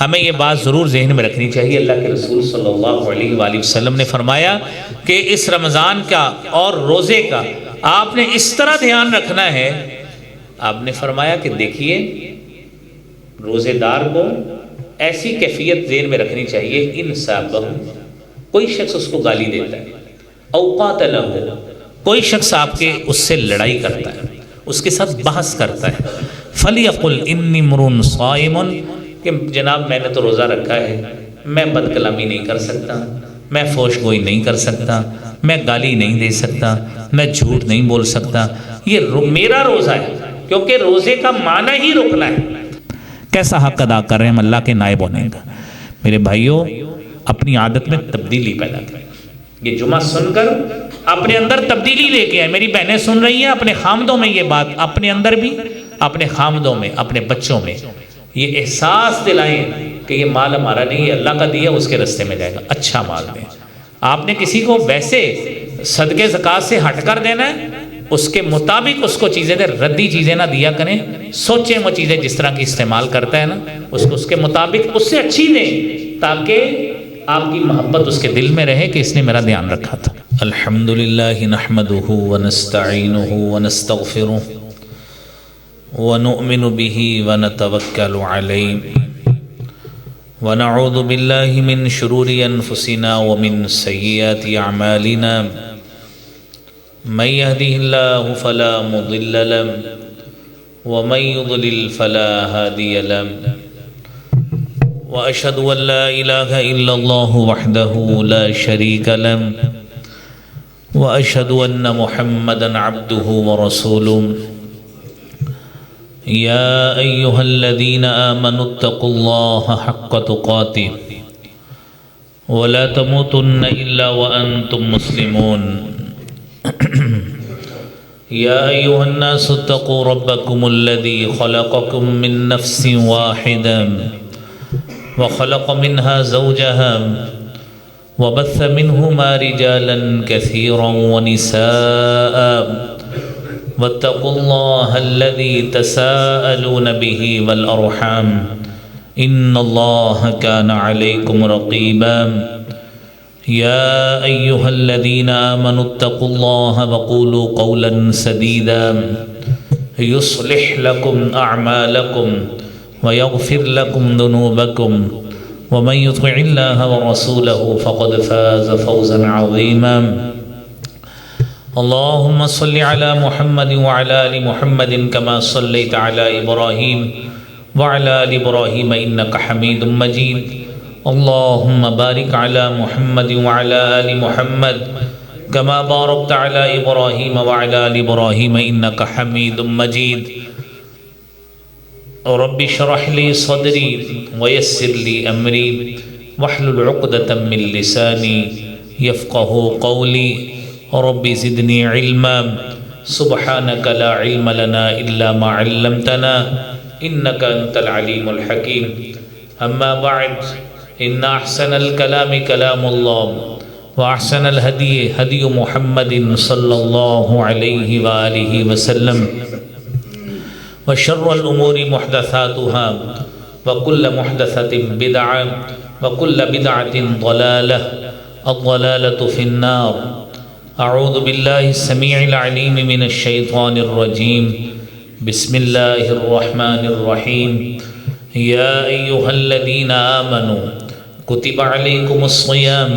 ہمیں یہ بات ضرور ذہن میں رکھنی چاہیے۔ اللہ کے رسول صلی اللہ علیہ وآلہ وسلم نے فرمایا کہ اس رمضان کا اور روزے کا آپ نے اس طرح دھیان رکھنا ہے۔ آپ نے فرمایا کہ دیکھیے روزے دار کو ایسی کیفیت ذہن میں رکھنی چاہیے، ان سابہ، کوئی شخص اس کو گالی دیتا ہے، اوقات لہ، کوئی شخص آپ کے اس سے لڑائی کرتا ہے، اس کے ساتھ بحث کرتا ہے، فلیقل انی امرؤ صائم، کہ جناب میں نے تو روزہ رکھا ہے، میں بد کلامی نہیں کر سکتا، میں فوش گوئی نہیں کر سکتا، میں گالی نہیں دے سکتا، میں جھوٹ نہیں بول سکتا، یہ میرا روزہ ہے، کیونکہ روزے کا معنی ہی رکنا ہے۔ کیسا حق ادا کر رہے ہیں ہم اللہ کے نائب ہونے کا۔ میرے بھائیوں، اپنی عادت میں تبدیلی پیدا کریں۔ یہ جمعہ سن کر اپنے اندر تبدیلی لے کے آئے۔ میری بہنیں سن رہی ہیں، اپنے خامدوں میں یہ بات، اپنے اندر بھی، اپنے خامدوں میں، اپنے بچوں میں یہ احساس دلائیں کہ یہ مال ہمارا نہیں ہے، اللہ کا دیا، اس کے رستے میں جائے گا، اچھا مال دیں۔ آپ نے کسی کو ویسے صدقے زکوٰۃ سے ہٹ کر دینا ہے، اس کے مطابق اس کو چیزیں دیں، ردی چیزیں نہ دیا کریں۔ سوچیں وہ چیزیں جس طرح کی استعمال کرتا ہے نا، اس کو اس کے مطابق اس سے اچھی دیں، تاکہ آپ کی محبت اس کے دل میں رہے کہ اس نے میرا دھیان رکھا تھا۔ الحمدللہ نحمدہ ونستعینہ ونستغفرہ ونؤمن به ونتوکل علیہ ونعوذ باللہ من شرور انفسنا ومن سیئات اعمالنا من يهده الله فلا مضل له ومن يضلل فلا هادي له وأشهد أن لا إله إلا الله وحده لا شريك له وأشهد أن محمدا عبده ورسوله يا أيها الذين آمنوا اتقوا الله حق تقاته ولا تموتن إلا وأنتم مسلمون يا أيها الناس اتقوا ربكم الذي خلقكم من نفس واحدة وخلق منها زوجها وبث منهما رجالا كثيرا ونساء واتقوا الله الذي تساءلون به والأرحام إن الله كان عليكم رقيبا يا أيها الذين آمنوا اتقوا الله وقولوا قولا سديدا يصلح لكم أعمالكم ويغفر لكم ذنوبكم ومن يطع الله ورسوله فقد فاز فوزا عظيما اللهم صل على محمد وعلى آل محمد كما صليت على إبراهيم وعلى آل إبراهيم إنك حميد مجيد اللهم بارك على محمد وعلى آل محمد كما باركت على إبراهيم وعلى آل إبراهيم إنك حميد مجيد رب اشرح لي صدري ويسر لي أمري واحلل عقدة من لساني يفقه قولي رب زدني علما سبحانك لا علم لنا إلا ما علمتنا إنك أنت العليم الحكيم أما بعد إن أحسن الكلام كلام الله وأحسن الهدي هدي محمد صلى الله عليه وآله وسلم وشر الأمور محدثاتها وكل محدثة بدعة وكل بدعة ضلالة الضلالة في النار أعوذ بالله السميع العليم من الشيطان الرجيم بسم الله الرحمن الرحيم يا أيها الذين آمنوا كتب عليكم الصيام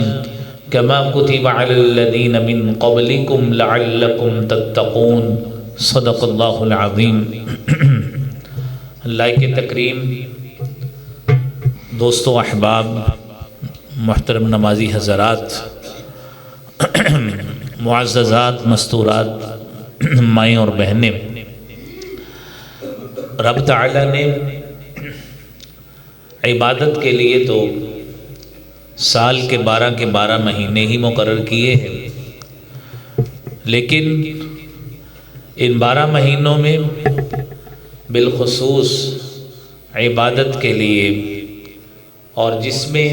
كما كتب على الذين من قبلكم لعلكم تتقون صدق اللہ العظیم۔ اللہ کے تکریم، دوستو، احباب، محترم نمازی حضرات، معززات، مستورات، مائیں اور بہنیں، رب تعالیٰ نے عبادت کے لیے تو سال کے 12 مہینے ہی مقرر کیے ہیں، لیکن ان 12 مہینوں میں بالخصوص عبادت کے لیے اور جس میں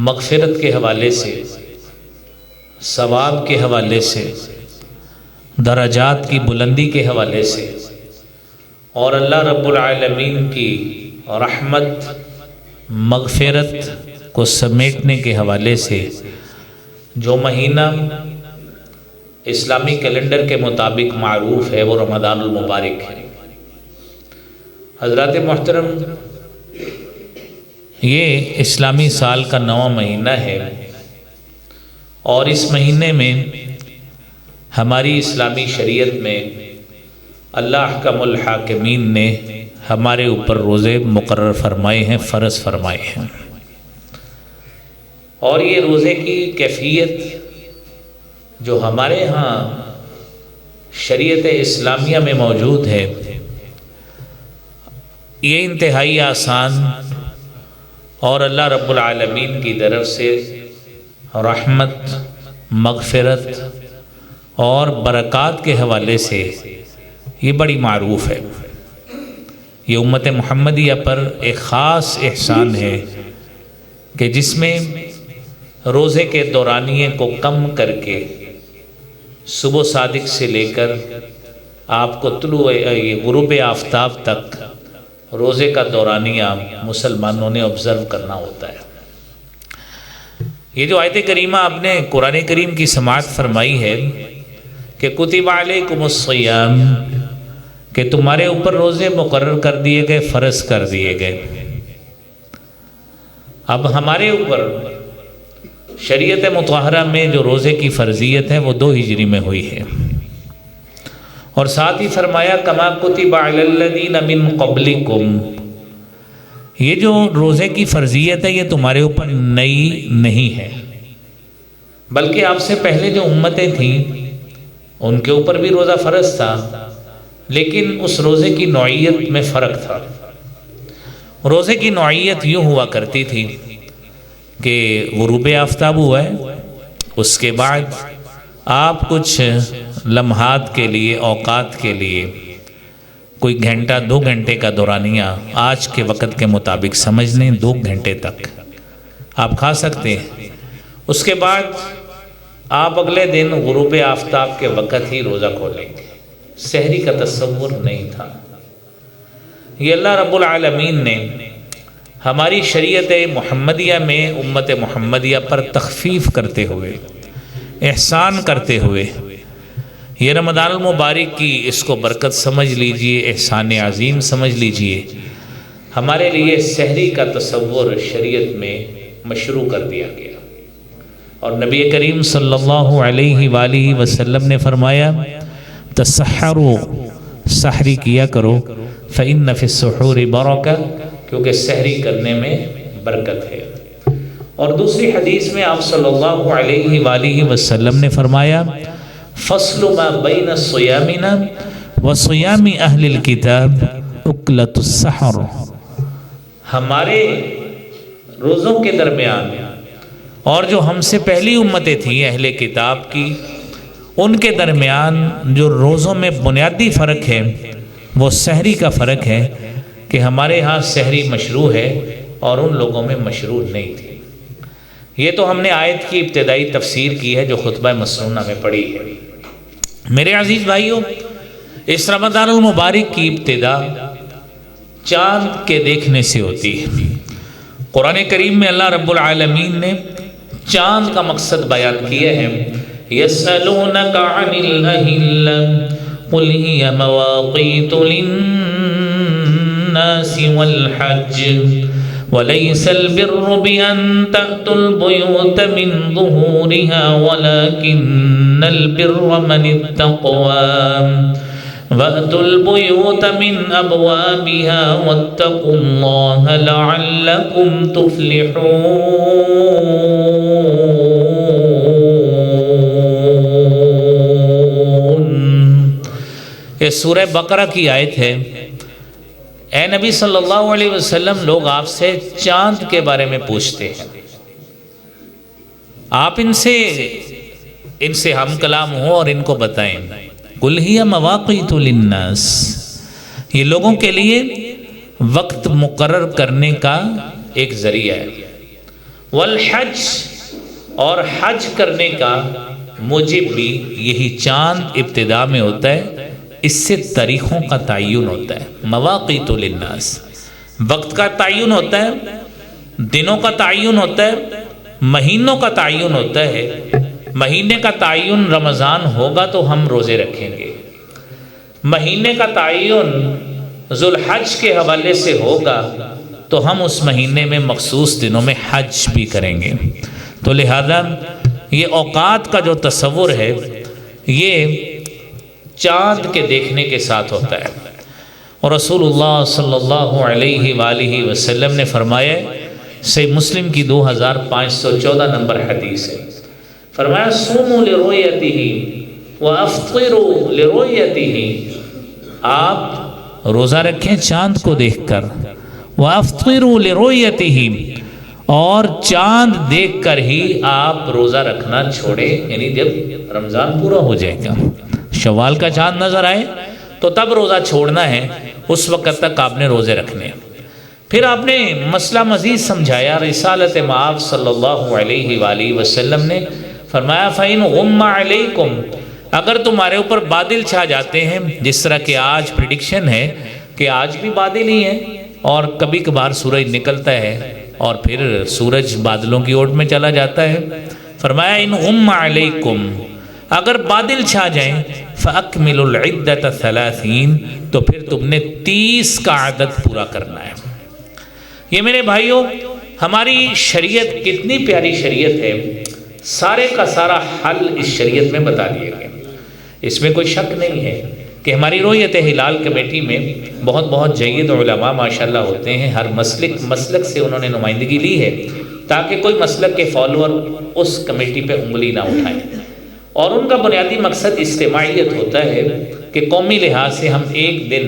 مغفرت کے حوالے سے، ثواب کے حوالے سے، درجات کی بلندی کے حوالے سے اور اللہ رب العالمین کی رحمت مغفرت کو سمیٹنے کے حوالے سے جو مہینہ اسلامی کیلنڈر کے مطابق معروف ہے وہ رمضان المبارک ہے۔ حضرات محترم، یہ اسلامی سال کا 9واں مہینہ ہے، اور اس مہینے میں ہماری اسلامی شریعت میں اللہ احکم الحاکمین نے ہمارے اوپر روزے مقرر فرمائے ہیں، فرض فرمائے ہیں، اور یہ روزے کی کیفیت جو ہمارے ہاں شریعت اسلامیہ میں موجود ہے، یہ انتہائی آسان اور اللہ رب العالمین کی طرف سے رحمت مغفرت اور برکات کے حوالے سے یہ بڑی معروف ہے۔ یہ امت محمدیہ پر ایک خاص احسان ہے کہ جس میں روزے کے دورانیے کو کم کر کے صبح صادق سے لے کر آپ کو غروب آفتاب تک روزے کا دورانیہ مسلمانوں نے آبزرو کرنا ہوتا ہے۔ یہ جو آیت کریمہ آپ نے قرآن کریم کی سماعت فرمائی ہے کہ کتب علیکم الصیام، کہ تمہارے اوپر روزے مقرر کر دیے گئے، فرض کر دیے گئے۔ اب ہمارے اوپر شریعت مطہرہ میں جو روزے کی فرضیت ہے وہ 2 ہجری میں ہوئی ہے، اور ساتھ ہی فرمایا کما کتب علی الذین من قبلکم، یہ جو روزے کی فرضیت ہے یہ تمہارے اوپر نئی نہیں ہے، بلکہ آپ سے پہلے جو امتیں تھیں ان کے اوپر بھی روزہ فرض تھا، لیکن اس روزے کی نوعیت میں فرق تھا۔ روزے کی نوعیت یوں ہوا کرتی تھی کہ غروب آفتاب ہوا ہے، اس کے بعد آپ کچھ لمحات کے لیے، اوقات کے لیے، کوئی گھنٹہ 2 گھنٹے کا دورانیہ آج کے وقت کے مطابق سمجھ لیں 2 گھنٹے تک آپ کھا سکتے ہیں۔ اس کے بعد آپ اگلے دن غروب آفتاب کے وقت ہی روزہ کھولیں گے۔ سحری کا تصور نہیں تھا۔ یہ اللہ رب العالمین نے ہماری شریعت محمدیہ میں امت محمدیہ پر تخفیف کرتے ہوئے، احسان کرتے ہوئے، یہ رمضان المبارک کی اس کو برکت سمجھ لیجئے، احسان عظیم سمجھ لیجئے، ہمارے لیے سحری کا تصور شریعت میں مشروع کر دیا گیا، اور نبی کریم صلی اللہ علیہ وآلہ وسلم نے فرمایا تسحروا، سحری کیا کرو، فإن فی السحور برکہ، کیونکہ سحری کرنے میں برکت ہے۔ اور دوسری حدیث میں آپ صلی اللہ علیہ وآلہ وسلم نے فرمایا فصل ما بین صیامنا وصیام اہل الکتاب اکلۃ السحر، ہمارے روزوں کے درمیان اور جو ہم سے پہلی امتیں تھیں اہل کتاب کی، ان کے درمیان جو روزوں میں بنیادی فرق ہے وہ سحری کا فرق ہے کہ ہمارے ہاں سحری مشروع ہے اور ان لوگوں میں مشروع نہیں تھی۔ یہ تو ہم نے آیت کی ابتدائی تفسیر کی ہے جو خطبہ مسنونہ میں پڑھی ہے۔ میرے عزیز بھائیوں، اس رمضان المبارک کی ابتدا چاند کے دیکھنے سے ہوتی ہے۔ قرآن کریم میں اللہ رب العالمین نے چاند کا مقصد بیان کیا ہے۔ يَسْأَلُونَكَ عَنِ الْأَهِلَّةِ قُلْ هِيَ مَوَاقِيتُ لِلنَّاسِ وَالْحَجِّ وَلَيْسَ الْبِرُّ بِأَن تَأْتُوا الْبُيُوتَ مِنْ ظُهُورِهَا وَلَكِنَّ الْبِرَّ مَنِ اتَّقَىٰ وَأْتُوا الْبُيُوتَ مِنْ أَبْوَابِهَا وَاتَّقُوا اللَّهَ لَعَلَّكُمْ تُفْلِحُونَ۔ یہ سورہ بقرہ کی آیت ہے۔ اے نبی صلی اللہ علیہ وسلم، لوگ آپ سے چاند کے بارے میں پوچھتے ہیں، آپ ان سے ہم کلام ہو اور ان کو بتائیں۔ قُلْ هِيَ مَوَاقِيتُ لِلنَّاسِ، یہ لوگوں کے لیے وقت مقرر کرنے کا ایک ذریعہ ہے۔ والحج، اور حج کرنے کا موجب بھی یہی چاند ابتدا میں ہوتا ہے، اس سے تاریخوں کا تعین ہوتا ہے۔ مواقیت للناس، وقت کا تعین ہوتا ہے، دنوں کا تعین ہوتا ہے، مہینوں کا تعین ہوتا ہے۔ مہینے کا تعین رمضان ہوگا تو ہم روزے رکھیں گے، مہینے کا تعین ذوالحج کے حوالے سے ہوگا تو ہم اس مہینے میں مخصوص دنوں میں حج بھی کریں گے۔ تو لہذا یہ اوقات کا جو تصور ہے یہ چاند کے دیکھنے کے ساتھ ہوتا ہے، اور رسول اللہ صلی اللہ علیہ وآلہ وسلم نے فرمایا، صحیح مسلم کی 2514 نمبر حدیث ہے، فرمایا صوموا لرؤیتہ وافطروا لرؤیتہ، آپ روزہ رکھیں چاند کو دیکھ کر، وافطروا لرؤیتہ، اور چاند دیکھ کر ہی آپ روزہ رکھنا چھوڑیں، یعنی جب رمضان پورا ہو جائے گا، شوال کا چاند نظر آئے تو تب روزہ چھوڑنا ہے، اس وقت تک آپ نے روزے رکھنے ہیں۔ پھر آپ نے مسئلہ مزید سمجھایا، رسالت مآب صلی اللہ علیہ وآلہ وسلم نے فرمایا فَإِنْ غُمَّ عَلَيْكُمْ، اگر تمہارے اوپر بادل چھا جاتے ہیں، جس طرح کہ آج پریڈکشن ہے کہ آج بھی بادل ہی ہیں اور کبھی کبھار سورج نکلتا ہے اور پھر سورج بادلوں کی اوٹ میں چلا جاتا ہے، فرمایا اِنْ غُمَّ عَلَيْكُمْ، اگر بادل چھا جائیں فَأَكْمِلُوا الْعِدَّةَ 30، تو پھر تم نے 30 کا عدد پورا کرنا ہے۔ یہ میرے بھائیوں ہماری شریعت کتنی پیاری شریعت ہے، سارے کا سارا حل اس شریعت میں بتا دیا گیا۔ اس میں کوئی شک نہیں ہے کہ ہماری رؤیت ہلال کمیٹی میں بہت بہت جید علماء ماشاءاللہ ہوتے ہیں، ہر مسلک سے انہوں نے نمائندگی لی ہے تاکہ کوئی مسلک کے فالوور اس کمیٹی پہ انگلی نہ اٹھائیں، اور ان کا بنیادی مقصد اجتماعیت ہوتا ہے کہ قومی لحاظ سے ہم ایک دن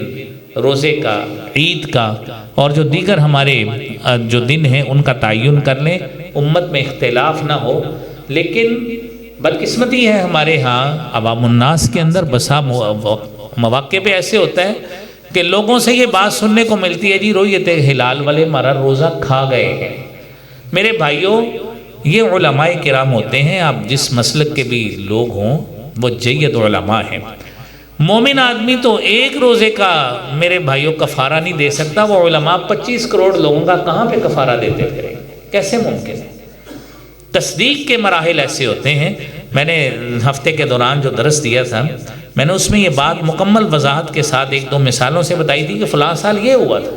روزے کا، عید کا اور جو دیگر ہمارے جو دن ہیں ان کا تعین کر لیں، امت میں اختلاف نہ ہو۔ لیکن بدقسمتی ہے ہمارے ہاں عوام الناس کے اندر بسا مواقع پہ ایسے ہوتا ہے کہ لوگوں سے یہ بات سننے کو ملتی ہے، جی رؤیت ہلال والے ہمارا روزہ کھا گئے ہیں۔ میرے بھائیوں یہ علماء کرام ہوتے ہیں، آپ جس مسلک کے بھی لوگ ہوں وہ جید علماء ہیں۔ مومن آدمی تو ایک روزے کا میرے بھائیوں کفارہ نہیں دے سکتا، وہ علماء 25 کروڑ لوگوں کا کہاں پہ کفارہ دیتے پھریں، کیسے ممکن ہے؟ تصدیق کے مراحل ایسے ہوتے ہیں۔ میں نے ہفتے کے دوران جو درس دیا تھا، میں نے اس میں یہ بات مکمل وضاحت کے ساتھ 1-2 مثالوں سے بتائی تھی کہ فلاں سال یہ ہوا تھا،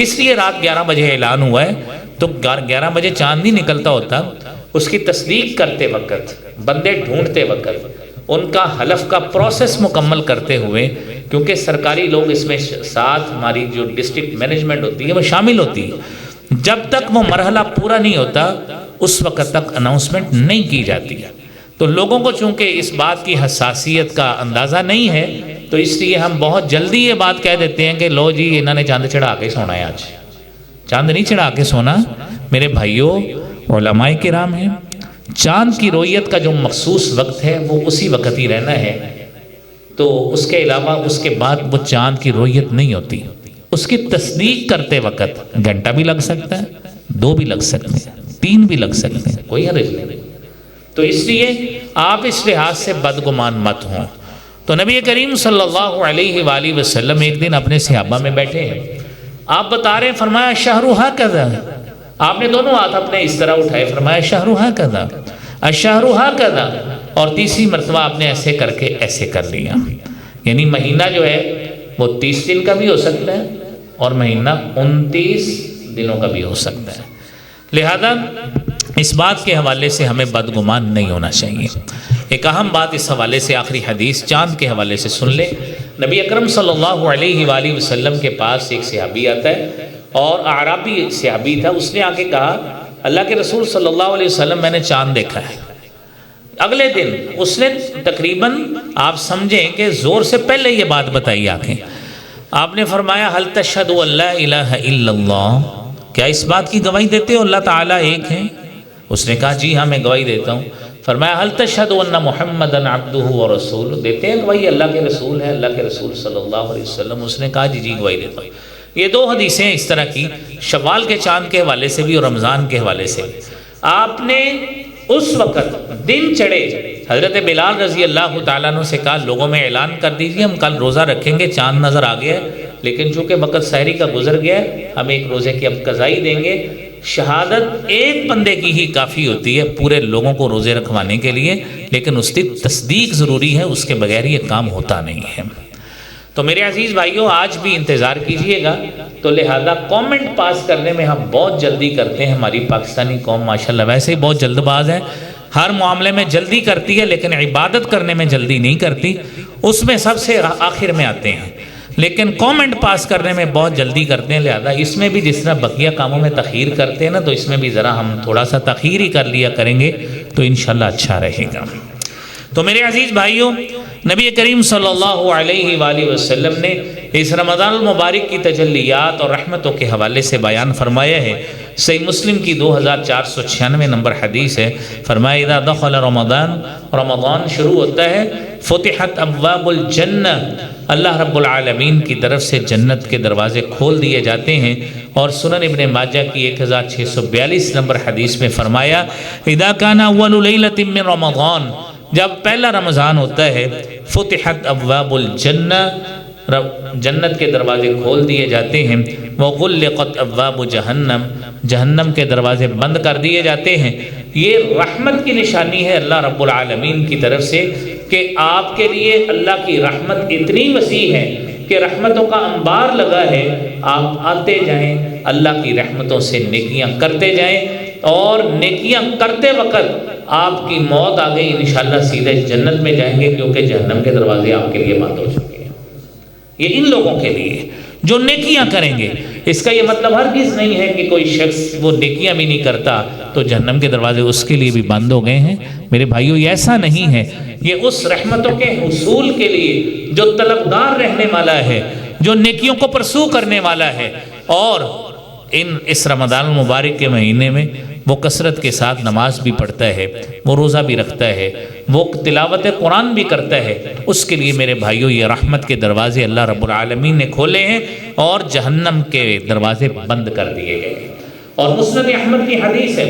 اس لیے رات 11 بجے اعلان ہوا ہے، تو 11 بجے چاند نہیں نکلتا ہوتا، اس کی تصدیق کرتے وقت، بندے ڈھونڈتے وقت، ان کا حلف کا پروسیس مکمل کرتے ہوئے، کیونکہ سرکاری لوگ اس میں ساتھ ہماری جو ڈسٹرکٹ مینجمنٹ ہوتی ہے وہ شامل ہوتی ہے، جب تک وہ مرحلہ پورا نہیں ہوتا اس وقت تک اناؤنسمنٹ نہیں کی جاتی ہے۔ تو لوگوں کو چونکہ اس بات کی حساسیت کا اندازہ نہیں ہے، تو اس لیے ہم بہت جلدی یہ بات کہہ دیتے ہیں کہ لو جی انہوں نے چاند چڑھا کے سونا ہے، آج چاند نہیں چڑھا کے سونا۔ میرے بھائیوں علماء کرام ہیں، چاند کی رؤیت کا جو مخصوص وقت ہے وہ اسی وقت ہی رہنا ہے، تو اس کے علاوہ اس کے بعد وہ چاند کی رؤیت نہیں ہوتی۔ اس کی تصدیق کرتے وقت گھنٹہ بھی لگ سکتا ہے، 2 بھی لگ سکتے ہیں، 3 بھی لگ سکتے ہیں، کوئی حرج نہیں۔ تو اس لیے آپ اس لحاظ سے بدگمان مت ہوں۔ تو نبی کریم صلی اللہ علیہ وآلہ وسلم ایک دن اپنے صحابہ میں بیٹھے ہیں، آپ بتا رہے ہیں، فرمایا شہر ھکذا، آپ نے دونوں ہاتھ اپنے اس طرح اٹھائے، فرمایا شہر ھکذا الشہر ھکذا، اور تیسری مرتبہ آپ نے ایسے کر کے ایسے کر لیا، یعنی مہینہ جو ہے وہ 30 دن کا بھی ہو سکتا ہے اور مہینہ 29 دنوں کا بھی ہو سکتا ہے۔ لہذا اس بات کے حوالے سے ہمیں بدگمان نہیں ہونا چاہیے۔ ایک اہم بات اس حوالے سے، آخری حدیث چاند کے حوالے سے سن لیں۔ نبی اکرم صلی اللہ علیہ وآلہ وسلم کے پاس ایک صحابی آتا ہے، اور اعرابی صحابی تھا، اس نے آ کے کہا اللہ کے رسول صلی اللہ علیہ وسلم میں نے چاند دیکھا ہے۔ اگلے دن اس نے تقریباً آپ سمجھیں کہ زور سے پہلے یہ بات بتائی آنکھیں، آپ نے فرمایا هل تشهد ان لا الہ الا اللہ، کیا اس بات کی گواہی دیتے ہو اللہ تعالیٰ ایک ہے؟ اس نے کہا جی ہاں میں گواہی دیتا ہوں۔ فرمایا هل تشهد ان محمدا عبدہ ورسولہ، دیتے ہیں گواہی اللہ کے رسول ہے، اللہ کے رسول صلی اللہ علیہ وسلم؟ اس نے کہا جی جی گواہی دیتا ہوں۔ یہ 2 حدیثیں اس طرح کی، شوال کے چاند کے حوالے سے بھی اور رمضان کے حوالے سے۔ آپ نے اس وقت دن چڑھے حضرت بلال رضی اللہ تعالیٰ عنہ سے کہا لوگوں میں اعلان کر دیجئے ہم کل روزہ رکھیں گے، چاند نظر آ گیا ہے، لیکن چونکہ وقت سحری کا گزر گیا ہے، ہم ایک روزے کی اب قضائی دیں گے۔ شہادت ایک بندے کی ہی کافی ہوتی ہے پورے لوگوں کو روزے رکھوانے کے لیے، لیکن اس کی تصدیق ضروری ہے، اس کے بغیر یہ کام ہوتا نہیں ہے۔ تو میرے عزیز بھائیوں، آج بھی انتظار کیجئے گا، تو لہذا کومنٹ پاس کرنے میں ہم بہت جلدی کرتے ہیں۔ ہماری پاکستانی قوم ماشاءاللہ ویسے ہی بہت جلد باز ہے، ہر معاملے میں جلدی کرتی ہے، لیکن عبادت کرنے میں جلدی نہیں کرتی، اس میں سب سے آخر میں آتے ہیں، لیکن کومنٹ پاس کرنے میں بہت جلدی کرتے ہیں۔ لہذا اس میں بھی جس طرح بقیہ کاموں میں تاخیر کرتے ہیں نا، تو اس میں بھی ذرا ہم تھوڑا سا تاخیر ہی کر لیا کریں گے تو انشاءاللہ اچھا رہے گا۔ تو میرے عزیز بھائیوں، نبی کریم صلی اللہ علیہ وآلہ وسلم نے اس رمضان المبارک کی تجلیات اور رحمتوں کے حوالے سے بیان فرمایا ہے۔ صحیح مسلم کی 2496 نمبر حدیث ہے، فرمایا اذا دخل رمضان، رمضان شروع ہوتا ہے، فتحت ابواب الجنہ، اللہ رب العالمین کی طرف سے جنت کے دروازے کھول دیے جاتے ہیں۔ اور سنن ابن ماجہ کی 1642 نمبر حدیث میں فرمایا اذا کان اول لیلۃ من رمضان، جب پہلا رمضان ہوتا ہے، فتحت ابواب الجنہ، جنت کے دروازے کھول دیے جاتے ہیں، وغلقت ابواب جہنم، جہنم کے دروازے بند کر دیے جاتے ہیں۔ یہ رحمت کی نشانی ہے اللہ رب العالمین کی طرف سے کہ آپ کے لیے اللہ کی رحمت اتنی وسیع ہے کہ رحمتوں کا انبار لگا ہے، آپ آتے جائیں، اللہ کی رحمتوں سے نیکیاں کرتے جائیں، اور نیکیاں کرتے وقت آپ کی موت آ گئی، انشاءاللہ سیدھے جنت میں جائیں گے، کیونکہ جہنم کے دروازے آپ کے لیے بند ہو چکے ہیں۔ یہ ان لوگوں کے لیے جو نیکیاں کریں گے۔ اس کا یہ مطلب ہرگز نہیں ہے کہ کوئی شخص وہ نیکیاں بھی نہیں کرتا تو جہنم کے دروازے اس کے لیے بھی بند ہو گئے ہیں۔ میرے بھائیوں، یہ ایسا نہیں ہے، یہ اس رحمتوں کے حصول کے لیے جو طلبگار رہنے والا ہے، جو نیکیوں کو پرسو کرنے والا ہے، اور اس رمضان المبارک کے مہینے میں وہ کثرت کے ساتھ نماز بھی پڑھتا ہے، وہ روزہ بھی رکھتا ہے، وہ تلاوت قرآن بھی کرتا ہے، اس کے لیے میرے بھائیوں یہ رحمت کے دروازے اللہ رب العالمین نے کھولے ہیں اور جہنم کے دروازے بند کر دیے گئے ہیں۔ اور مسند احمد کی حدیث ہے،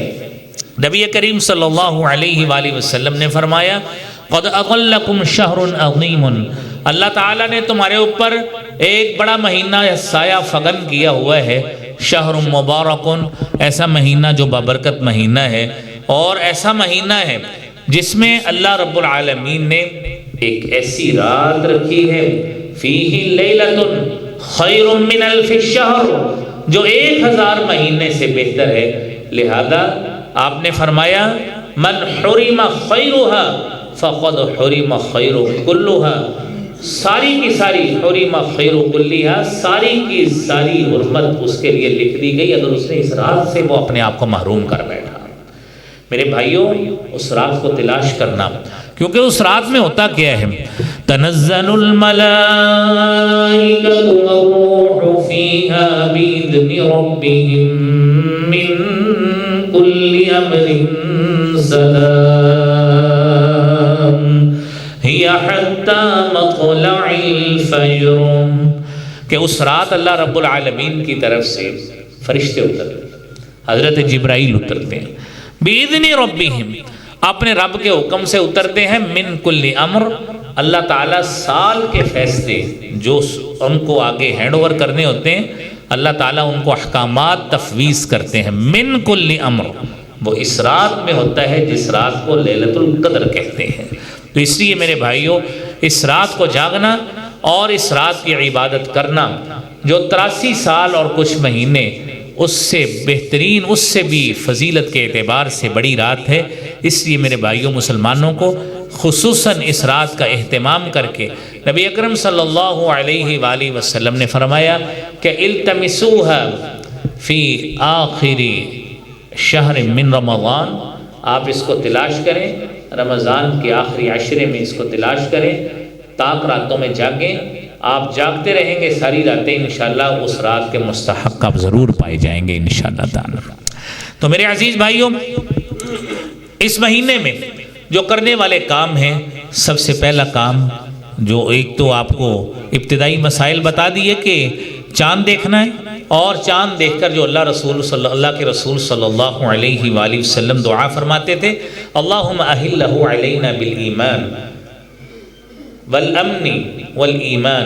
نبی کریم صلی اللہ علیہ وآلہ وسلم نے فرمایا قد اظلکم شہر عظیم، اللہ تعالیٰ نے تمہارے اوپر ایک بڑا مہینہ سایہ فگن کیا ہوا ہے، شہر مبارکن، ایسا مہینہ جو بابرکت مہینہ ہے، اور ایسا مہینہ ہے جس میں اللہ رب العالمین نے ایک ایسی رات رکھی ہے، فیہ لیلۃ خیر من الف الشہر، جو 1000 مہینے سے بہتر ہے۔ لہذا آپ نے فرمایا من حرم خیرہا فقد حرم خیر کلہا، ساری کی ساری حرم خیر کلہا، ساری کی ساری حرمت اس کے لیے لکھ دی گئی اگر اس نے اس رات سے وہ اپنے آپ کو محروم کر بیٹھا۔ میرے بھائیوں، اس رات کو تلاش کرنا، کیونکہ اس رات میں ہوتا کیا ہے، تنزل الملائکۃ والروح فیہا بإذن ربہم من کل امر سلام ہی حتی مطلع الفجر، کہ اس رات اللہ رب العالمین کی طرف سے فرشتے اترتے ہیں، حضرت جبرائیل اترتے ہیں، بِإِذْنِ رَبِّهِمْ، اپنے رب کے حکم سے اترتے ہیں، من کل امر، اللہ تعالیٰ سال کے فیصلے جو ان کو آگے ہینڈ اوور کرنے ہوتے ہیں، اللہ تعالیٰ ان کو احکامات تفویض کرتے ہیں، من کل امر، وہ اس رات میں ہوتا ہے جس رات کو لیلۃ القدر کہتے ہیں۔ تو اس لیے میرے بھائیوں، اس رات کو جاگنا اور اس رات کی عبادت کرنا، جو 83 سال اور کچھ مہینے اس سے بہترین، اس سے بھی فضیلت کے اعتبار سے بڑی رات ہے۔ اس لیے میرے بھائیوں، مسلمانوں کو خصوصاً اس رات کا اہتمام کر کے نبی اکرم صلی اللہ علیہ وآلہ وسلم نے فرمایا کہ التمسوها فی آخر شہر من رمضان، آپ اس کو تلاش کریں، رمضان کے آخری عشرے میں اس کو تلاش کریں، تاک راتوں میں جاگیں، آپ جاگتے رہیں گے ساری راتیں، انشاءاللہ اس رات کے مستحق آپ ضرور پائے جائیں گے انشاءاللہ تعالی۔ تو میرے عزیز بھائیوں، اس مہینے میں جو کرنے والے کام ہیں، سب سے پہلا کام جو ایک تو آپ کو ابتدائی مسائل بتا دیے کہ چاند دیکھنا ہے، اور چاند دیکھ کر جو اللہ کے رسول صلی اللہ علیہ وآلہ وسلم دعا فرماتے تھے، اللہم اہلہ علینا بالایمان والامن والایمان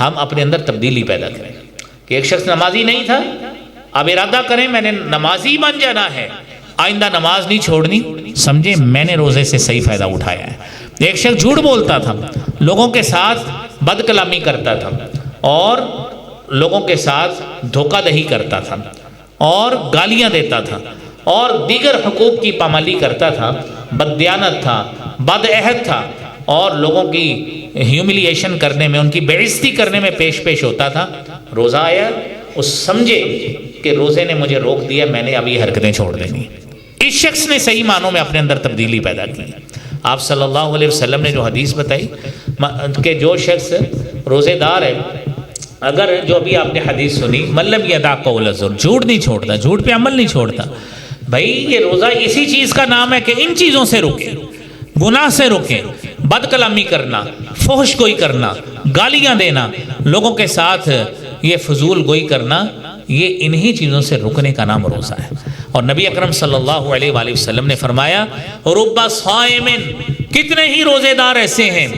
ہم اپنے اندر تبدیلی پیدا کریں کہ ایک شخص نمازی نہیں تھا، اب ارادہ کریں میں نے نمازی بن جانا ہے، آئندہ نماز نہیں چھوڑنی، سمجھیں میں نے روزے سے صحیح فائدہ اٹھایا ہے۔ ایک شخص جھوٹ بولتا تھا، لوگوں کے ساتھ بد کلامی کرتا تھا اور لوگوں کے ساتھ دھوکہ دہی کرتا تھا اور گالیاں دیتا تھا اور دیگر حقوق کی پامالی کرتا تھا، بددیانت تھا، بد عہد تھا اور لوگوں کی ہیوملیشن کرنے میں، ان کی بے عزتی کرنے میں پیش ہوتا تھا۔ روزہ آیا، اس سمجھے کہ روزے نے مجھے روک دیا، میں نے اب یہ حرکتیں چھوڑ دینی۔ اس شخص نے صحیح معنوں میں اپنے اندر تبدیلی پیدا کی۔ آپ صلی اللہ علیہ وسلم نے جو حدیث بتائی کہ جو شخص روزے دار ہے، اگر جو ابھی آپ نے حدیث سنی ملم یدا قول الزور، جھوٹ نہیں چھوڑتا، جھوٹ پہ عمل نہیں چھوڑتا، بھائی یہ روزہ اسی چیز کا نام ہے کہ ان چیزوں سے رکیں، گناہ سے رکیں، بد کلامی کرنا، فحش گوئی کرنا، گالیاں دینا، لوگوں کے ساتھ یہ فضول گوئی کرنا، یہ انہی چیزوں سے رکنے کا نام روزہ ہے۔ اور نبی اکرم صلی اللہ علیہ وآلہ وسلم نے فرمایا رب صائم، کتنے ہی روزے دار ایسے ہیں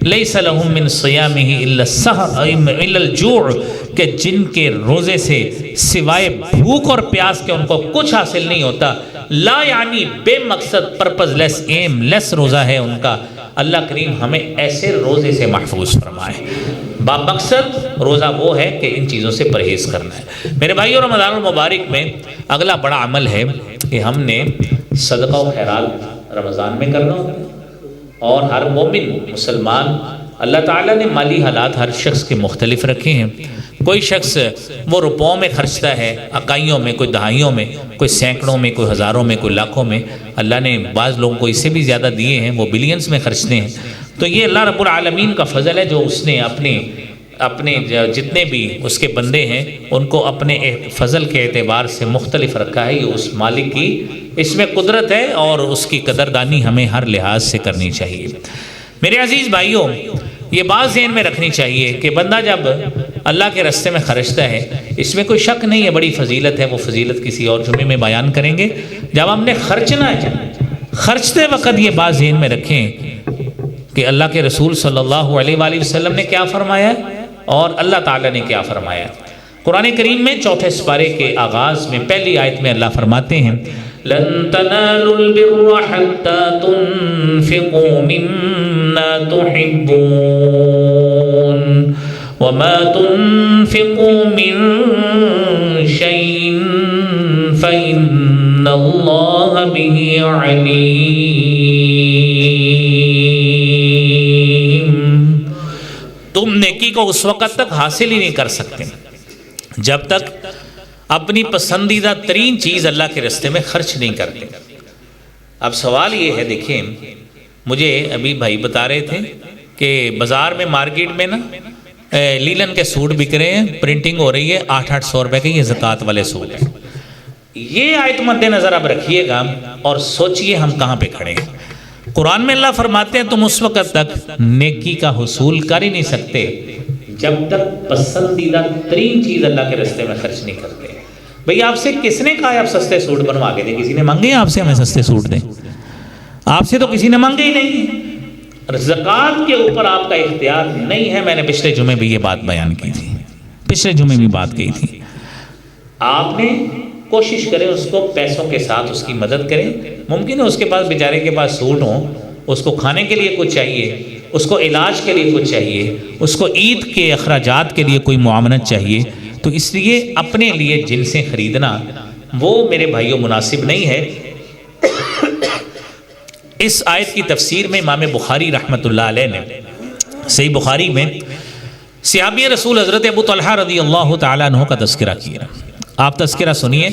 لیس لہم من صیامہ الا الجوع، کہ جن کے روزے سے سوائے بھوک اور پیاس کے ان کو کچھ حاصل نہیں ہوتا، لا یعنی بے مقصد، پرپز لیس، ایم لیس روزہ ہے ان کا۔ اللہ کریم ہمیں ایسے روزے سے محفوظ فرمائے۔ با مقصد روزہ وہ ہے کہ ان چیزوں سے پرہیز کرنا ہے۔ میرے بھائیو، رمضان المبارک میں اگلا بڑا عمل ہے کہ ہم نے صدقہ و خیرات رمضان میں کرنا ہوتا ہے، اور ہر مومن مسلمان، اللہ تعالیٰ نے مالی حالات ہر شخص کے مختلف رکھے ہیں۔ کوئی شخص وہ روپوں میں خرچتا ہے، اکائیوں میں، کوئی دہائیوں میں، کوئی سینکڑوں میں، کوئی ہزاروں میں، کوئی لاکھوں میں۔ اللہ نے بعض لوگوں کو اس سے بھی زیادہ دیے ہیں، وہ بلینز میں خرچتے ہیں۔ تو یہ اللہ رب العالمین کا فضل ہے جو اس نے اپنے جتنے بھی اس کے بندے ہیں ان کو اپنے فضل کے اعتبار سے مختلف رکھا ہے۔ یہ اس مالک کی اس میں قدرت ہے اور اس کی قدردانی ہمیں ہر لحاظ سے کرنی چاہیے۔ میرے عزیز بھائیوں، یہ بات ذہن میں رکھنی چاہیے کہ بندہ جب اللہ کے راستے میں خرچتا ہے، اس میں کوئی شک نہیں ہے، بڑی فضیلت ہے، وہ فضیلت کسی اور جمعے میں بیان کریں گے۔ جب ہم نے خرچنا ہے، خرچتے وقت یہ بات ذہن میں رکھیں کہ اللہ کے رسول صلی اللہ علیہ وآلہ وسلم نے کیا فرمایا اور اللہ تعالیٰ نے کیا فرمایا۔ قرآن کریم میں 4 سپارے کے آغاز میں پہلی آیت میں اللہ فرماتے ہیں لن تنالوا البر حتى تنفقوا مما تحبون وما تنفقوا من شيء فإن الله به عليم۔ تم نیکی کو اس وقت تک حاصل ہی نہیں کر سکتے جب تک اپنی پسندیدہ ترین چیز اللہ کے راستے میں خرچ نہیں کرتے۔ اب سوال یہ ہے، دیکھیں مجھے ابھی بھائی بتا رہے تھے کہ بازار میں، مارکیٹ میں نا لیلن کے سوٹ بک رہے ہیں، پرنٹنگ ہو رہی ہے 800 روپے کے، یہ زکوٰۃ والے سوٹ ہیں۔ یہ آیت مد نظر اب رکھیے گا اور سوچئے ہم کہاں پہ کھڑے ہیں۔ قرآن میں اللہ فرماتے ہیں تم اس وقت تک نیکی کا حصول کر ہی نہیں سکتے جب تک پسندیدہ ترین چیز اللہ کے راستے میں خرچ نہیں کرتے۔ بھئی آپ سے کس نے کہا آپ سستے سوٹ بنوا کے دیں؟ کسی نے مانگے آپ سے ہمیں سستے سوٹ دیں؟ آپ سے تو کسی نے مانگے ہی نہیں۔ زکوٰۃ کے اوپر آپ کا اختیار نہیں ہے۔ میں نے پچھلے جمعے بھی یہ بات بیان کی تھی، پچھلے جمعے بھی بات کی تھی۔ آپ نے کوشش کریں اس کو پیسوں کے ساتھ اس کی مدد کریں۔ ممکن ہے اس کے پاس، بیچارے کے پاس سوٹ ہوں، اس کو کھانے کے لیے کچھ چاہیے، اس کو علاج کے لیے کچھ چاہیے، اس کو عید کے اخراجات کے لیے کوئی معاونت چاہیے، تو اس لیے اپنے لیے جنسیں خریدنا وہ میرے بھائیوں مناسب نہیں ہے۔ اس آیت کی تفسیر میں امام بخاری رحمۃ اللہ علیہ نے صحیح بخاری میں صحابی رسول حضرت ابو طلحہ رضی اللہ تعالیٰ عنہ کا تذکرہ کیا۔ آپ تذکرہ سنیے۔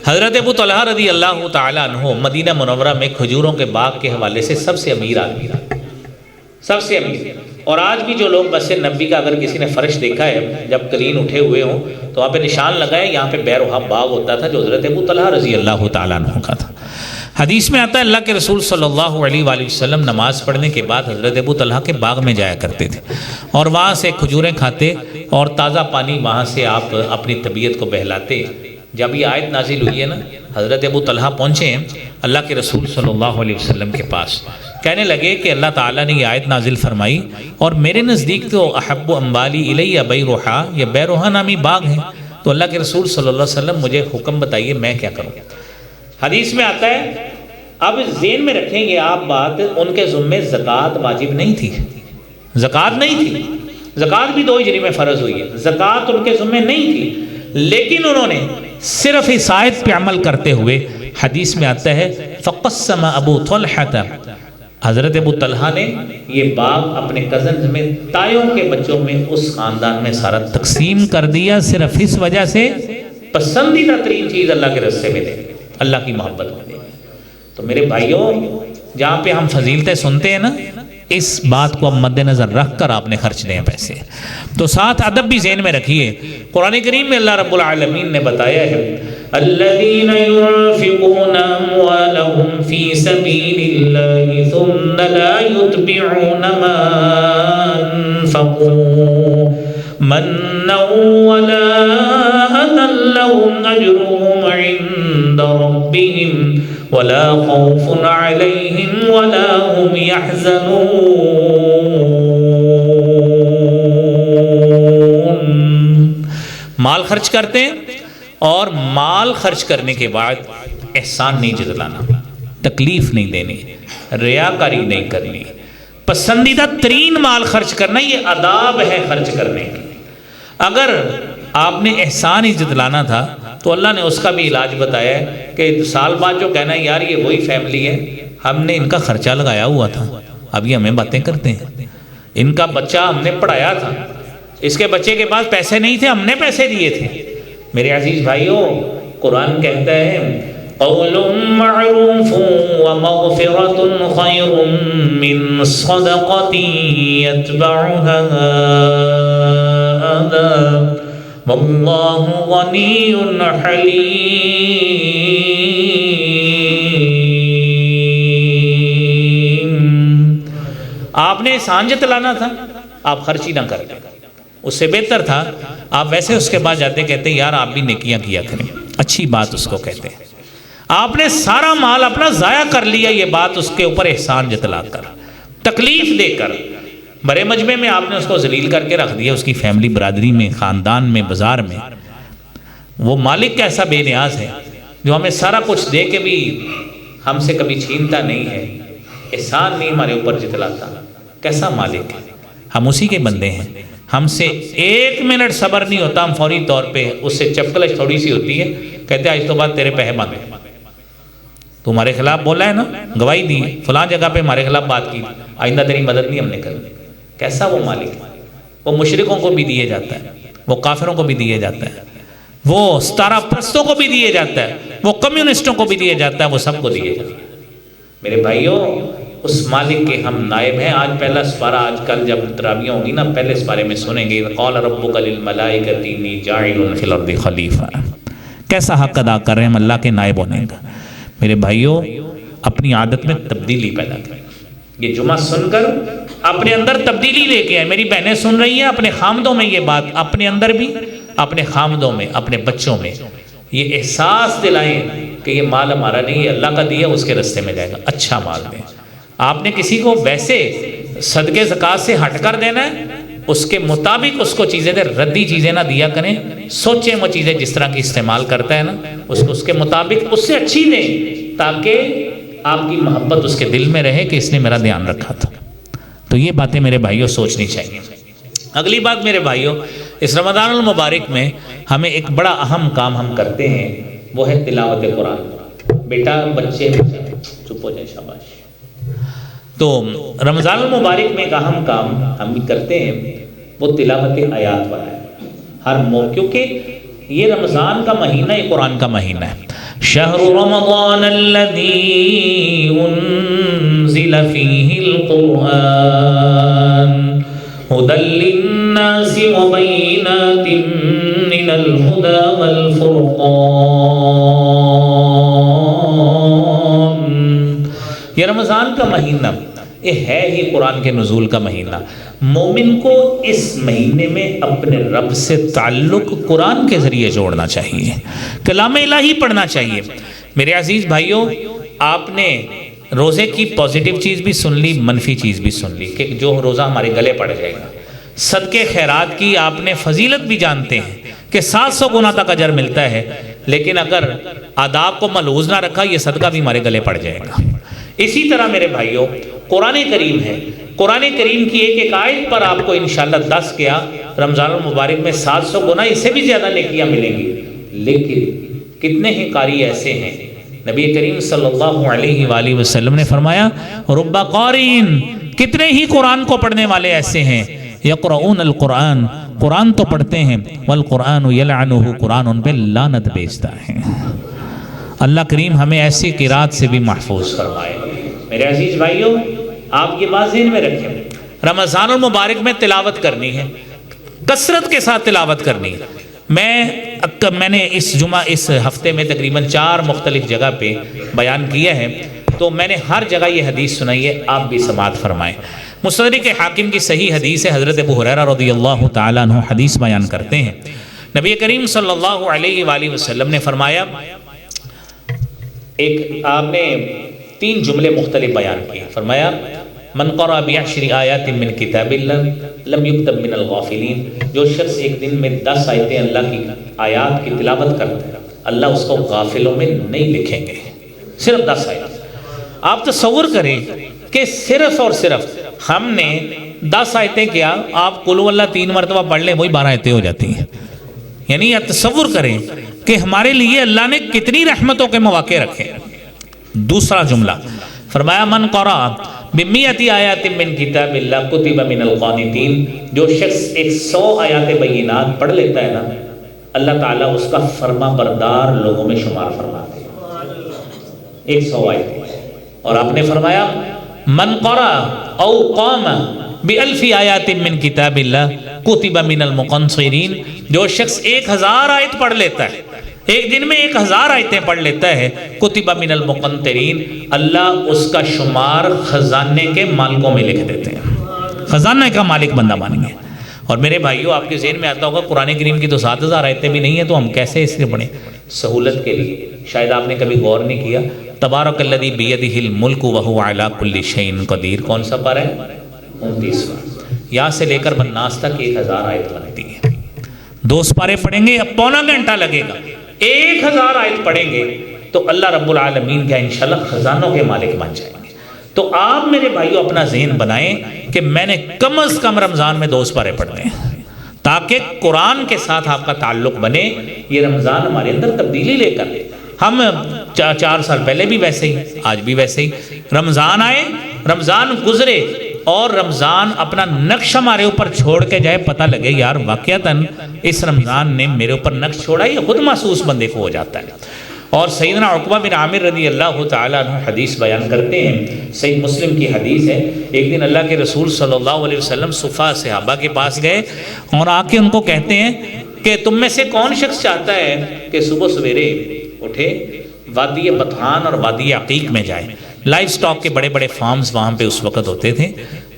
حضرت ابو طلحہ رضی اللہ تعالیٰ عنہ مدینہ منورہ میں کھجوروں کے باغ کے حوالے سے سب سے امیر آدمی تھا، سب سے امیر۔ اور آج بھی جو لوگ مسجد نبوی کا اگر کسی نے فرش دیکھا ہے جب کلین اٹھے ہوئے ہوں تو وہاں پہ نشان لگائے، یہاں پہ بیروہا باغ ہوتا تھا جو حضرت ابو طلحہ رضی اللہ تعالیٰ عنہ کا تھا۔ حدیث میں آتا ہے اللہ کے رسول صلی اللہ علیہ وآلہ وسلم نماز پڑھنے کے بعد حضرت ابو طلحہ کے باغ میں جایا کرتے تھے اور وہاں سے کھجوریں کھاتے اور تازہ پانی وہاں سے آپ اپنی طبیعت کو بہلاتے۔ جب یہ آیت نازل ہوئی ہے نا، حضرت ابو طلحہ پہنچے ہیں اللہ کے رسول صلی اللہ علیہ وسلم کے پاس کہنے لگے کہ اللہ تعالیٰ نے یہ آیت نازل فرمائی اور میرے نزدیک تو احب اموالی الیہ بیروحا، یہ بیروحا نامی باغ ہے، تو اللہ کے رسول صلی اللہ علیہ وسلم مجھے حکم بتائیے میں کیا کروں۔ حدیث میں آتا ہے، اب ذہن میں رکھیں گے آپ بات، ان کے ذمے زکوٰۃ واجب نہیں تھی، زکوٰۃ نہیں تھی، زکوٰۃ بھی 2 ہجری میں فرض ہوئی ہے، زکوٰۃ ان کے ذمے نہیں تھی، لیکن انہوں نے صرف اس آیت پہ عمل کرتے ہوئے، حدیث میں آتا ہے فقسم ابو طلحہ، حضرت ابو طلحہ نے یہ باغ اپنے کزنز میں، تایوں کے بچوں میں، اس خاندان میں سارا تقسیم کر دیا، صرف اس وجہ سے پسندیدہ ترین چیز اللہ کے راستے میں دے، اللہ کی محبت میں دے۔ تو میرے بھائیوں، جہاں پہ ہم فضیلتیں سنتے ہیں نا، اس بات کو اب مد نظر رکھ کر آپ نے خرچ دیں پیسے، تو ساتھ ادب بھی ذہن میں رکھیے۔ قرآن کریم میں اللہ رب العالمین نے بتایا ہے الذین ينفقون اموالهم فی سبیل اللہ ثم لا يتبعون ما انفقوا منا ولا اذى لهم اجرهم عند ربهم ولا خوف عليهم ولا هم يحزنون۔ مال خرچ کرتے ہیں اور مال خرچ کرنے کے بعد احسان نہیں جتلانا، تکلیف نہیں دینی، ریاکاری نہیں کرنی، پسندیدہ ترین مال خرچ کرنا، یہ آداب ہے خرچ کرنے کی۔ اگر آپ نے احسان ہی جتلانا تھا تو اللہ نے اس کا بھی علاج بتایا ہے کہ سال بعد جو کہنا ہے یار یہ وہی فیملی ہے، ہم نے ان کا خرچہ لگایا ہوا تھا، اب یہ ہمیں باتیں کرتے ہیں، ان کا بچہ ہم نے پڑھایا تھا، اس کے بچے کے پاس پیسے نہیں تھے، ہم نے پیسے دیے تھے۔ میرے عزیز بھائیوں، قرآن کہتا ہے قول معروف ومغفرۃ خیر من صدقۃ یتبعها اذی واللہ غنی حلیم۔ آپ نے احسان جتلانا تھا، آپ خرچ ہی نہ کریں، اس سے بہتر تھا آپ ویسے اس کے بعد جاتے کہتے یار آپ بھی نیکیاں کیا کریں، اچھی بات اس کو کہتے ہیں۔ آپ نے سارا مال اپنا ضائع کر لیا، یہ بات اس کے اوپر احسان جتلا کر، تکلیف دے کر، بڑے مجمع میں آپ نے اس کو ذلیل کر کے رکھ دیا، اس کی فیملی، برادری میں، خاندان میں، بازار میں۔ وہ مالک کیسا بے نیاز ہے جو ہمیں سارا کچھ دے کے بھی ہم سے کبھی چھینتا نہیں ہے، احسان نہیں ہمارے اوپر جتلاتا، کیسا مالک ہے۔ ہم اسی کے بندے ہیں، ہم سے 1 منٹ صبر نہیں ہوتا، ہم فوری طور پہ اس سے چپکلش تھوڑی سی ہوتی ہے، کہتے ہیں آج تو بعد تیرے پیسے باندھے، تمہارے خلاف بولا ہے نا، گواہی دی فلاں جگہ پہ ہمارے خلاف بات کی، آئندہ تیری مدد نہیں ہم نے کرنی۔ کیسا وہ مالک ہے؟ وہ مشرکوں کو بھی دیے جاتا ہے، وہ کافروں کو بھی دیے جاتا ہے، وہ ستارہ پرستوں کو بھی دیے جاتا ہے، وہ کمیونسٹوں کو بھی دیے جاتا ہے، وہ سب کو دیے جاتا ہے۔ میرے بھائیوں، اس مالک کے ہم نائب ہیں۔ آج پہلا سپارہ، آج کل جب تراویح ہوگی نا، پہلے سپارے میں سنیں گے قال ربک للملائکۃ انی جاعل فی الارض خلیفہ، کیسا حق ادا کر رہے ہیں ہم اللہ کے نائب ہونے کا۔ میرے بھائیوں، اپنی عادت میں تبدیلی پیدا کریں۔ یہ جمعہ سن کر اپنے اندر تبدیلی لے کے آئے۔ میری بہنیں سن رہی ہیں، اپنے خامدوں میں یہ بات، اپنے اندر بھی، اپنے خامدوں میں، اپنے بچوں میں یہ احساس دلائیں کہ یہ مال ہمارا نہیں ہے، اللہ کا دیا، اس کے رستے میں جائے گا، اچھا مال دیں۔ آپ نے کسی کو ویسے صدقے زکوٰۃ سے ہٹ کر دینا ہے، اس کے مطابق اس کو چیزیں دیں، ردی چیزیں نہ دیا کریں، سوچیں وہ چیزیں جس طرح کی استعمال کرتا ہے نا، اس کو اس کے مطابق اس سے اچھی دیں، تاکہ آپ کی محبت اس کے دل میں رہے کہ اس نے میرا دھیان رکھا تھا۔ تو یہ باتیں میرے بھائیوں سوچنی چاہیے۔ اگلی بات میرے بھائیوں، اس رمضان المبارک میں ہمیں ایک بڑا اہم کام ہم کرتے ہیں، وہ ہے تلاوت قرآن۔ بیٹا، بچے چپ ہو جائیں، شاباش۔ تو رمضان المبارک میں ایک اہم کام ہم کرتے ہیں، وہ تلاوت آیات پر ہے ہر موقع، کیونکہ یہ رمضان کا مہینہ، یہ قرآن کا مہینہ ہے۔ شہر رمضان الذی انزل فیہ القرآن ھدی للناس وبینات من الھدی والفرقان۔ یہ رمضان کا مہینہ یہ ہے ہی قرآن کے نزول کا مہینہ۔ مومن کو اس مہینے میں اپنے رب سے تعلق قرآن کے ذریعے جوڑنا چاہیے، کلام الہی پڑھنا چاہیے۔ میرے عزیز بھائیوں، آپ نے روزے کی پازیٹیو چیز بھی سن لی، منفی چیز بھی سن لی کہ جو روزہ ہمارے گلے پڑ جائے گا۔ صدقے خیرات کی آپ نے فضیلت بھی جانتے ہیں کہ 700 گنا تک اجر ملتا ہے، لیکن اگر آداب کو ملحوظ نہ رکھا یہ صدقہ بھی ہمارے گلے پڑ جائے گا۔ اسی طرح میرے بھائیوں قرآن کریم ہے، قرآن کریم کی ایک ایک آیت پر آپ کو انشاءاللہ 10 کیا رمضان المبارک میں 700 گنا اس سے بھی زیادہ نیکیاں ملیں گی۔ لیکن کتنے ہی قاری ایسے ہیں، نبی کریم صلی اللہ علیہ وآلہ وسلم نے فرمایا رب قارئین، کتنے ہی قرآن کو پڑھنے والے ایسے ہیں، یقرؤون القرآن، قرآن تو پڑھتے ہیں، والقرآن یلعنہ، قرآن ان پہ لعنت بھیجتا ہے۔ اللہ کریم ہمیں ایسی قرات سے بھی محفوظ فرمائے۔ میرے عزیز بھائیوں آپ یہ بات ذہن میں رکھیں، رمضان المبارک میں تلاوت کرنی ہے، کثرت کے ساتھ تلاوت کرنی ہے۔ میں نے اس ہفتے میں تقریباً 4 مختلف جگہ پہ بیان کیا ہے، تو میں نے ہر جگہ یہ حدیث سنائی ہے، آپ بھی سماعت فرمائیں۔ مستدرک حاکم کی صحیح حدیث ہے، حضرت ابو ہریرہ رضی اللہ تعالیٰ عنہ حدیث بیان کرتے ہیں، نبی کریم صلی اللہ علیہ وآلہ وسلم نے فرمایا، آپ نے 3 جملے مختلف بیان کیے، فرمایا من قرأ بعشر آیات من کتاب اللہ لم یکتب من الغافلین، جو شخص ایک دن میں 10 آیتیں اللہ کی آیات کی تلاوت کرتا ہے اللہ اس کو غافلوں میں نہیں لکھیں گے۔ صرف 10 آیت۔ آپ تصور کریں کہ صرف اور صرف ہم نے 10 آیتیں کیا، آپ قل ہو اللہ 3 مرتبہ پڑھ لیں وہی 12 آیتیں ہو جاتی ہیں۔ یعنی آپ تصور کریں کہ ہمارے لیے اللہ نے کتنی رحمتوں کے مواقع رکھے۔ دوسرا جملہ فرمایا من قرأ بمئۃ آیات من کتاب اللہ کتب من القانتین، جو شخص 100 آیات بینات پڑھ لیتا ہے نا، اللہ تعالیٰ اس کا فرما بردار لوگوں میں شمار فرماتے ہیں۔ 100 آیتیں۔ اور آپ نے فرمایا من قرأ او قام بألف آیات من کتاب اللہ کتب من المقنطرین، جو شخص 1000 آیت پڑھ لیتا ہے، ایک دن میں 1000 آیتیں پڑھ لیتا ہے، کتب من المقنطرین، اللہ اس کا شمار خزانے کے مالکوں میں لکھ دیتے ہیں، خزانہ کا مالک بندہ بن گیا۔ اور میرے بھائیوں آپ کے ذہن میں آتا ہوگا قرآن کریم کی تو 7000 آیتیں بھی نہیں ہیں، تو ہم کیسے اس سے پڑھیں؟ سہولت کے لیے شاید آپ نے کبھی غور نہیں کیا، تبارک الذی بیدہ الملک وہو علی کل شیء قدیر، کون سا پارہ ہے؟ 29واں۔ یہاں سے لے کر بناس تک 1000 آیت بنتی ہے۔ 2 پارے پڑھیں گے اب پونا گھنٹہ لگے گا، 1000 آیت پڑھیں گے تو اللہ رب العالمین کا انشاءاللہ خزانوں کے مالک بن جائیں گے۔ تو آپ میرے بھائیوں اپنا ذہن بنائیں کہ میں نے کم از کم رمضان میں 2 پارے پڑھنے ہیں، تاکہ قرآن کے ساتھ آپ کا تعلق بنے۔ یہ رمضان ہمارے اندر تبدیلی لے کر، ہم 4 سال پہلے بھی ویسے ہی، آج بھی ویسے ہی، رمضان آئے، رمضان گزرے اور رمضان اپنا نقش ہمارے اوپر چھوڑ کے جائے، پتہ لگے یار واقعتاً اس رمضان نے میرے اوپر نقش چھوڑا، یہ خود محسوس بندے کو ہو جاتا ہے۔ اور سیدنا عقبہ بن عامر رضی اللہ تعالیٰ عنہ حدیث بیان کرتے ہیں، صحیح مسلم کی حدیث ہے، ایک دن اللہ کے رسول صلی اللہ علیہ وسلم صفہ صحابہ کے پاس گئے اور آ کے ان کو کہتے ہیں کہ تم میں سے کون شخص چاہتا ہے کہ صبح سویرے اٹھے وادی بطحان اور وادی عقیق میں جائے؟ لائف سٹاک کے بڑے بڑے فارمز وہاں پہ اس وقت ہوتے تھے،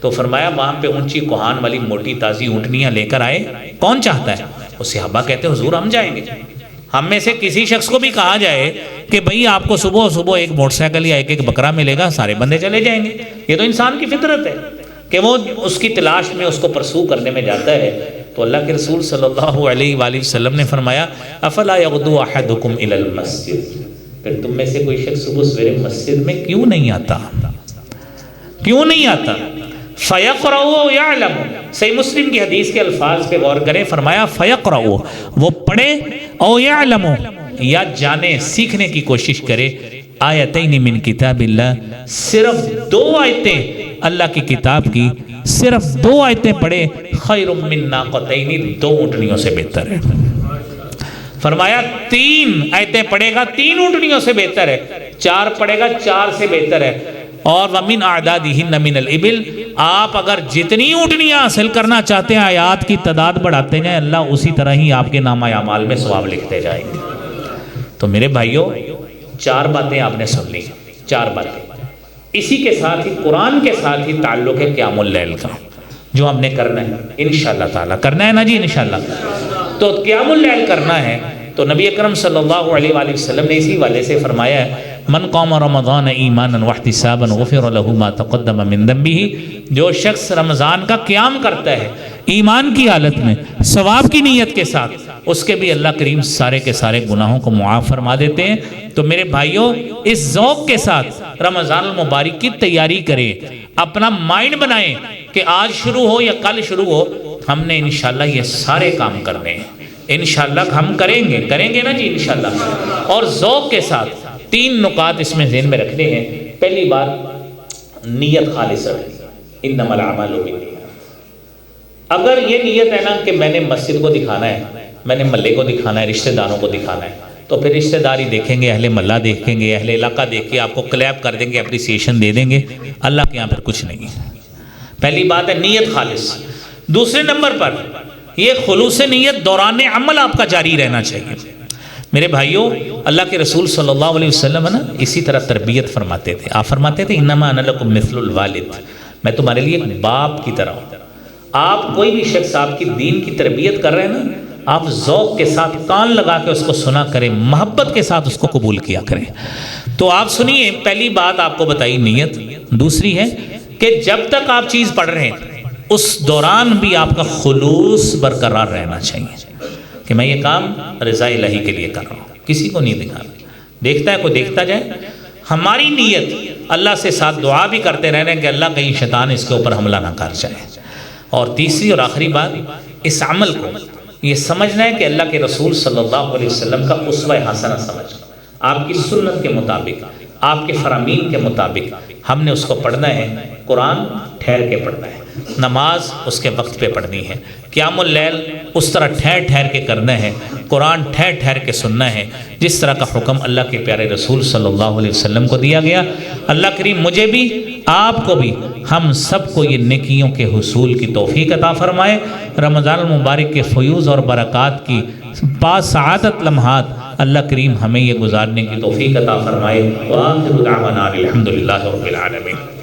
تو فرمایا وہاں پہ اونچی کوہان والی موٹی تازی اونٹنیاں لے کر آئے، کون چاہتا ہے؟ وہ صحابہ کہتے ہیں حضور ہم جائیں گے۔ ہم میں سے کسی شخص کو بھی کہا جائے کہ بھئی آپ کو صبح صبح ایک موٹر سائیکل یا ایک بکرا ملے گا، سارے بندے چلے جائیں گے۔ یہ تو انسان کی فطرت ہے کہ وہ اس کی تلاش میں، اس کو پرسو کرنے میں جاتا ہے۔ تو اللہ کے رسول صلی اللہ علیہ وآلہ وسلم نے فرمایا افلا یغدو احدکم الی المسجد، پھر تم میں سے کوئی شخص صبح سویرے مسجد میں کیوں نہیں آتا؟ کیوں نہیں آتا؟ فَيَقْرَؤُ وَيَعْلَمُ، صحیح مسلم کی حدیث کے الفاظ پہ غور کریں، فرمایا فَيَقْرَؤُ، وہ پڑھے، او یعلم، یا جانے، سیکھنے کی کوشش کرے، آیتین من کتاب اللہ، صرف 2 آیتیں اللہ کی کتاب کی، صرف 2 آیتیں پڑھے، خیر من ناقتین، 2 اونٹنیوں سے بہتر ہے۔ فرمایا 3 آیتیں پڑھے گا 3 اونٹنیوں سے بہتر ہے، 4 پڑھے گا 4 سے بہتر ہے۔ اور وَمِنْ أَعْدَادِهِنَّ مِنَ الْإِبِلِ، آپ اگر جتنی اونٹنیاں حاصل کرنا چاہتے ہیں آیات کی تعداد بڑھاتے جائیں، اللہ اسی طرح ہی آپ کے نامہ اعمال میں ثواب لکھتے جائیں گے۔ تو میرے بھائیوں 4 باتیں آپ نے سن لی، 4 باتیں، اسی کے ساتھ ہی قرآن کے ساتھ ہی تعلق ہے قیام اللیل کا، جو ہم نے کرنا ہے انشاءاللہ تعالیٰ، کرنا ہے نا جی انشاءاللہ۔ تو قیام اللیل کرنا ہے تو نبی اکرم صلی اللہ علیہ وآلہ وسلم نے اسی والے سے فرمایا ہے من قام رمضان ایمانا واحتسابا غفر له ما تقدم من ذنبه، جو شخص رمضان کا قیام کرتا ہے ایمان کی حالت میں ثواب کی نیت کے ساتھ، اس کے بھی اللہ کریم سارے کے سارے گناہوں کو معاف فرما دیتے ہیں۔ تو میرے بھائیوں، اس ذوق کے ساتھ رمضان المبارک کی تیاری کریں، اپنا مائنڈ بنائیں کہ آج شروع ہو یا کل شروع ہو، ہم نے انشاءاللہ یہ سارے کام کرنے ہیں، انشاءاللہ ہم کریں گے نا جی انشاءاللہ۔ اور ذوق کے ساتھ 3 نکات اس میں ذہن میں رکھنے ہیں۔ پہلی بات، نیت خالص رکھیں، انما الاعمال بالنیات۔ اگر یہ نیت ہے نا کہ میں نے مسجد کو دکھانا ہے، میں نے محلے کو دکھانا ہے، رشتہ داروں کو دکھانا ہے، تو پھر رشتہ داری دیکھیں گے، اہل محلہ دیکھیں گے، اہل علاقہ دیکھ کے آپ کو کلیپ کر دیں گے، اپریسیشن دے دیں گے، اللہ کے یہاں پھر کچھ نہیں ہے۔ پہلی بات ہے نیت خالص۔ دوسرے نمبر پر یہ خلوص نیت دوران عمل آپ کا جاری رہنا چاہیے۔ میرے بھائیوں، اللہ کے رسول صلی اللہ علیہ وسلم نا اسی طرح تربیت فرماتے تھے۔ آپ فرماتے تھے انما انا لکم مثل الوالد، میں تمہارے لیے ایک باپ کی طرح ہوں۔ آپ کوئی بھی شخص آپ کی دین کی تربیت کر رہے ہیں نا، آپ ذوق کے ساتھ کان لگا کے اس کو سنا کریں، محبت کے ساتھ اس کو قبول کیا کریں۔ تو آپ سنیے، پہلی بات آپ کو بتائی نیت۔ دوسری ہے کہ جب تک آپ چیز پڑھ رہے ہیں اس دوران بھی آپ کا خلوص برقرار رہنا چاہیے کہ میں یہ کام رضا الہی کے لیے کر رہا ہوں، کسی کو نہیں دکھانا۔ دیکھتا ہے کوئی دیکھتا جائے، ہماری نیت اللہ سے ساتھ دعا بھی کرتے رہنا کہ اللہ کہیں شیطان اس کے اوپر حملہ نہ کر جائے۔ اور تیسری اور آخری بات، اس عمل کو یہ سمجھنا ہے کہ اللہ کے رسول صلی اللہ علیہ وسلم کا اسوہ حسنہ سمجھنا، آپ کی سنت کے مطابق، آپ کے فرامین کے مطابق ہم نے اس کو پڑھنا ہے۔ قرآن ٹھہر کے پڑھنا ہے، نماز اس کے وقت پہ پڑھنی ہے، قیام اللیل اس طرح ٹھہر ٹھہر کے کرنا ہے، قرآن ٹھہر ٹھہر کے سننا ہے، جس طرح کا حکم اللہ کے پیارے رسول صلی اللہ علیہ وسلم کو دیا گیا۔ اللہ کریم مجھے بھی، آپ کو بھی، ہم سب کو یہ نیکیوں کے حصول کی توفیق عطا فرمائے۔ رمضان المبارک کے فیوز اور برکات کی سعادت لمحات اللہ کریم ہمیں یہ گزارنے کی توفیق عطا فرمائے۔ وآخر دعوانا الحمدللہ رب العالمین۔